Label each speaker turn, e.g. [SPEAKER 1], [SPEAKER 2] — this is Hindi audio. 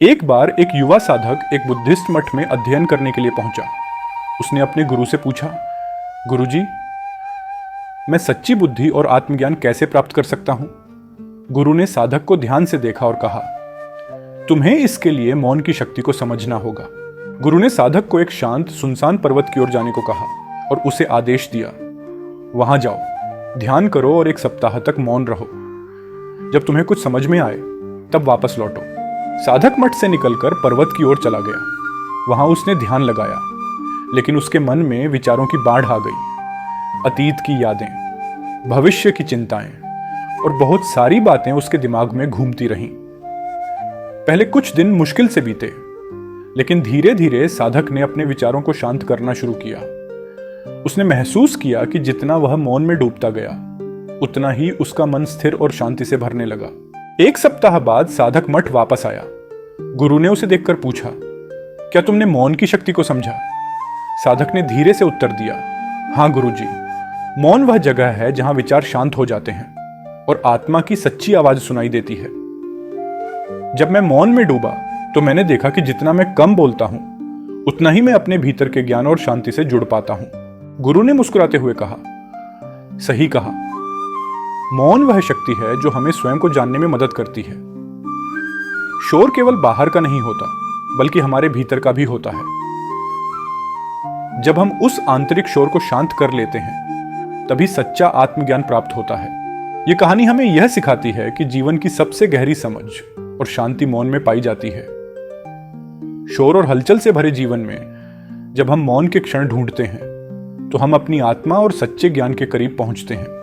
[SPEAKER 1] एक बार एक युवा साधक एक बुद्धिस्ट मठ में अध्ययन करने के लिए पहुंचा। उसने अपने गुरु से पूछा, गुरुजी, मैं सच्ची बुद्धि और आत्मज्ञान कैसे प्राप्त कर सकता हूं? गुरु ने साधक को ध्यान से देखा और कहा, तुम्हें इसके लिए मौन की शक्ति को समझना होगा। गुरु ने साधक को एक शांत सुनसान पर्वत की ओर जाने को कहा और उसे आदेश दिया, वहां जाओ, ध्यान करो और एक सप्ताह तक मौन रहो। जब तुम्हें कुछ समझ में आए तब वापस लौटो। साधक मठ से निकलकर पर्वत की ओर चला गया। वहां उसने ध्यान लगाया, लेकिन उसके मन में विचारों की बाढ़ आ गई। अतीत की यादें, भविष्य की चिंताएं और बहुत सारी बातें उसके दिमाग में घूमती रहीं। पहले कुछ दिन मुश्किल से बीते, लेकिन धीरे धीरे साधक ने अपने विचारों को शांत करना शुरू किया। उसने महसूस किया कि जितना वह मौन में डूबता गया, उतना ही उसका मन स्थिर और शांति से भरने लगा। एक सप्ताह बाद साधक मठ वापस आया। गुरु ने उसे देखकर पूछा, क्या तुमने मौन की शक्ति को समझा? साधक ने धीरे से उत्तर दिया, हाँ गुरुजी, मौन वह जगह है जहां विचार शांत हो जाते हैं और आत्मा की सच्ची आवाज सुनाई देती है। जब मैं मौन में डूबा तो मैंने देखा कि जितना मैं कम बोलता हूं, उतना ही मैं अपने भीतर के ज्ञान और शांति से जुड़ पाता हूं। गुरु ने मुस्कुराते हुए कहा, सही कहा, मौन वह शक्ति है जो हमें स्वयं को जानने में मदद करती है। शोर केवल बाहर का नहीं होता, बल्कि हमारे भीतर का भी होता है। जब हम उस आंतरिक शोर को शांत कर लेते हैं, तभी सच्चा आत्मज्ञान प्राप्त होता है। यह कहानी हमें यह सिखाती है कि जीवन की सबसे गहरी समझ और शांति मौन में पाई जाती है। शोर और हलचल से भरे जीवन में जब हम मौन के क्षण ढूंढते हैं, तो हम अपनी आत्मा और सच्चे ज्ञान के करीब पहुंचते हैं।